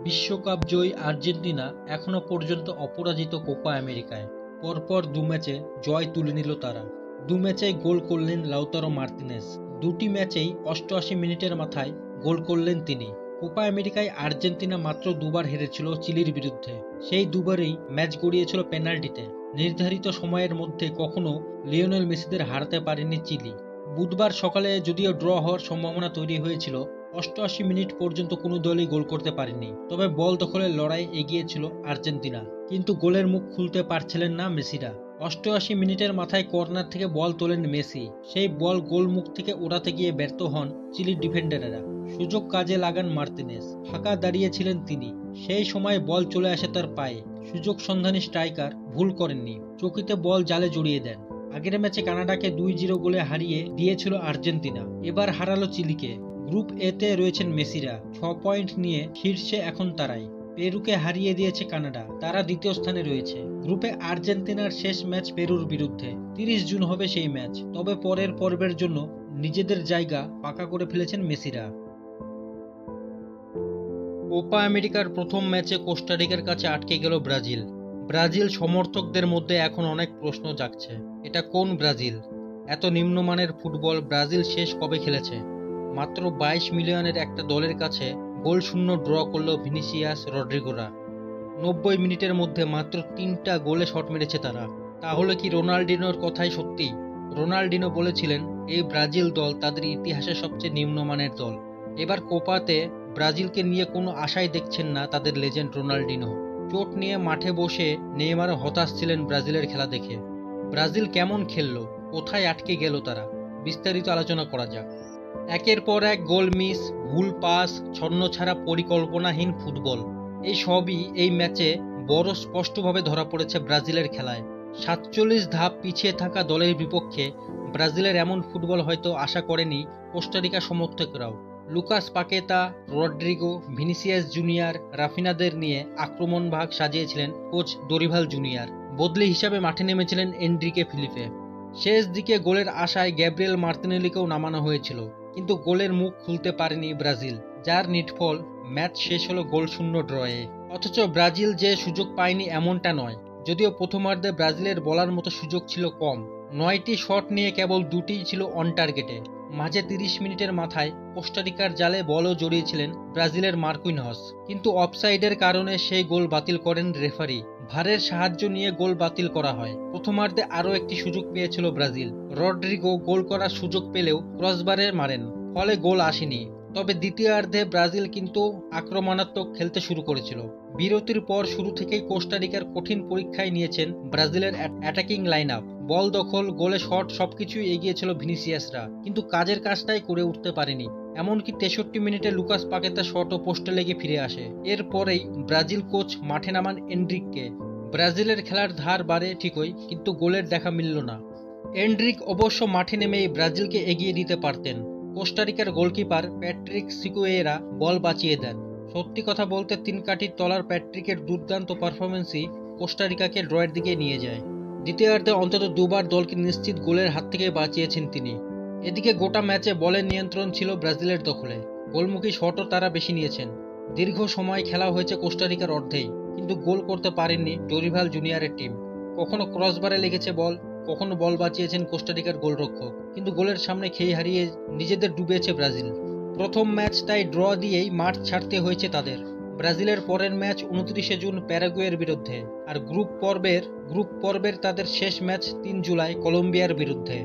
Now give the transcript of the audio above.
বিশ্বকাপ জয়ী আর্জেন্টিনা এখনো পর্যন্ত অপরাজিত কোপা আমেরিকায়। পরপর দু ম্যাচে জয় তুলে নিল তারা। দু ম্যাচেই গোল করলেন লাউতারো মার্তিনেজ। দুটি ম্যাচেই 88 মিনিটের মাথায় গোল করলেন তিনি। কোপা আমেরিকায় আর্জেন্টিনা মাত্র দুবার হেরেছিল চিলির বিরুদ্ধে। সেই দুবারই ম্যাচ গড়িয়েছিল পেনাল্টিতে। নির্ধারিত সময়ের মধ্যে কখনো লিওনেল মেসিদের হারাতে পারেনি চিলি। বুধবার সকালে যদিও ড্র হওয়ার সম্ভাবনা তৈরি হয়েছিল, 88 মিনিট পর্যন্ত কোনো দলই গোল করতে পারেনি। তবে বল দখলের লড়াই এগিয়ে ছিল আর্জেন্টিনা, কিন্তু গোলের মুখ খুলতে পারছিলেন না মেসিরা। 88 মিনিটের মাথায় কর্নার থেকে বল তোলেন মেসি। সেই বল গোলমুখ থেকে ওড়াতে গিয়ে ব্যর্থ হন চিলির ডিফেন্ডারেরা। সুযোগ কাজে লাগান মার্তিনেজ। ফাঁকা দাঁড়িয়েছিলেন তিনি। সেই সময় বল চলে আসে তার পায়ে। সুযোগ সন্ধানী স্ট্রাইকার ভুল করেননি, চকিতে বল জালে জড়িয়ে দেন। আগের ম্যাচে কানাডাকে 2-0 গোলে হারিয়ে দিয়েছিল আর্জেন্টিনা। এবার হারালো চিলিকে। গ্রুপ এ তে রয়েছেন মেসিরা। 6 পয়েন্ট নিয়ে শীর্ষে এখন তারাই। পেরুকে হারিয়ে দিয়েছে কানাডা, তারা দ্বিতীয় স্থানে রয়েছে। গ্রুপে আর্জেন্টিনার শেষ ম্যাচ পেরুর বিরুদ্ধে। 30 জুন হবে সেই ম্যাচ। তবে পরের পর্বের জন্য নিজেদের জায়গা পাকা করে ফেলেছেন মেসিরা। কোপা আমেরিকার প্রথম ম্যাচে কোস্টারিকার কাছে আটকে গেল ব্রাজিল। ব্রাজিল সমর্থকদের মধ্যে এখন অনেক প্রশ্ন জাগছে। এটা কোন ব্রাজিল? এত নিম্নমানের ফুটবল ব্রাজিল শেষ কবে খেলেছে? মাত্র 22 মিলিয়নের একটা দলের কাছে গোলশূন্য ড্র করল ভিনিসিয়াস রদ্রিগোরা। 90 মিনিটের মধ্যে মাত্র 3টা গোলে শট মেরেছে তারা। তাহলে কি রোনাল্ডিনোর কথাই সত্যি? রোনাল্ডিনো বলেছিলেন এই ব্রাজিল দল তাদের ইতিহাসের সবচেয়ে নিম্নমানের দল। এবার কোপাতে ব্রাজিলকে নিয়ে কোনো আশাই দেখছেন না তাদের লেজেন্ড রোনাল্ডিনো। চোট নিয়ে মাঠে বসে নেইমারও হতাশ ছিলেন ব্রাজিলের খেলা দেখে। ব্রাজিল কেমন খেললো, কোথায় আটকে গেল তারা? বিস্তারিত আলোচনা করা যাক। একের পর এক গোল মিস, ভুল পাস, ছন্নছাড়া পরিকল্পনাহীন ফুটবল, এই সবই এই ম্যাচে বড় স্পষ্টভাবে ধরা পড়েছে ব্রাজিলের খেলায়। 47 ধাপ পিছিয়ে থাকা দলের বিপক্ষে ব্রাজিলের এমন ফুটবল হয়তো আশা করেনি কোস্টারিকা সমর্থকরাও। Lucas Paqueta, Rodrygo, Vinicius Junior, রাফিনাদের নিয়ে আক্রমণ ভাগ সাজিয়েছিলেন কোচ দরিভাল জুনিয়র। বদলি হিসাবে মাঠে নেমেছিলেন এনরিকে ফিলিপে। শেষ দিকে গোলের আশায় গ্যাব্রিয়েল মার্তিনেলিকেও নামানো হয়েছিল, কিন্তু গোলের মুখ খুলতে পারেনি ব্রাজিল, যার নিটফল ম্যাচ শেষ হলো গোলশূন্য ড্রয়ে। অথচ ব্রাজিল যে সুযোগ পায়নি এমনটা নয়। যদিও প্রথমার্ধে ব্রাজিলের বলার মতো সুযোগ ছিল কম। 9টি শট নিয়ে কেবল 2টিই ছিল অন টার্গেটে। মাঝে 30 মিনিটের মাথায় কোস্টারিকার জালে বলও জড়িয়েছিলেন ব্রাজিলের মার্কুইনহস, কিন্তু অফসাইডের কারণে সেই গোল বাতিল করেন রেফারি। ভারের সাহায্য নিয়ে গোল বাতিল করা হয়। প্রথমার্ধে আরও একটি সুযোগ পেয়েছিল ব্রাজিল। রড্রিগো গোল করার সুযোগ পেলেও ক্রসবারে মারেন, ফলে গোল আসেনি। তবে দ্বিতীয়ার্ধে ব্রাজিল কিন্তু আক্রমণাত্মক খেলতে শুরু করেছিল। বিরতির পর শুরু থেকেই কোস্টারিকার কঠিন পরীক্ষায় নিয়েছেন ব্রাজিলের অ্যাটাকিং লাইন আপ। বল দখল, গোলে শট সবকিছুই এগিয়েছিল ভিনিসিয়াসরা, কিন্তু কাজের কাজটাই করে উঠতে পারেনি। এমনকি 63 মিনিটে লুকাস পাকেতা শট ও পোস্টে লেগে ফিরে আসে। এরপরেই ব্রাজিল কোচ মাঠে নামান এনরিককে। ব্রাজিলের খেলার ধার বাড়ে ঠিকই, কিন্তু গোলের দেখা মিলল না। এনরিক অবশ্য মাঠে নেমেই ব্রাজিলকে এগিয়ে দিতে পারতেন। কোস্টারিকার গোলকিপার প্যাট্রিক সিকুয়েরা বল বাঁচিয়ে দেন। সত্যি কথা বলতে 3 কাঠির তলার প্যাট্রিকের দুর্দান্ত পারফরমেন্সই কোস্টারিকাকে ড্রয়ের দিকে নিয়ে যায়। দ্বিতীয়ার্ধে অন্তত দুবার দলকে নিশ্চিত গোলের হাত থেকে বাঁচিয়েছেন তিনি। এদিকে গোটা ম্যাচে বলের নিয়ন্ত্রণ ছিল ব্রাজিলের দখলে। গোলমুখী শটও তারা বেশি নিয়েছেন। দীর্ঘ সময় খেলা হয়েছে কোস্টারিকার অর্ধেই, কিন্তু গোল করতে পারেননি ডরিভাল জুনিয়রের টিম। কখনো ক্রসবারে লেগেছে বল, কখনো বল বাঁচিয়েছেন কোস্টারিকার গোলরক্ষক, কিন্তু গোলের সামনে খেই হারিয়ে নিজেদের ডুবেছে ব্রাজিল। প্রথম ম্যাচ তাই ড্র দিয়েই মাঠ ছাড়তে হয়েছে তাদের। ব্রাজিলের পরের ম্যাচ 29 জুন প্যারাগুয়ের বিরুদ্ধে, আর গ্রুপ পর্বের তাদের শেষ ম্যাচ 3 জুলাই কলম্বিয়ার বিরুদ্ধে।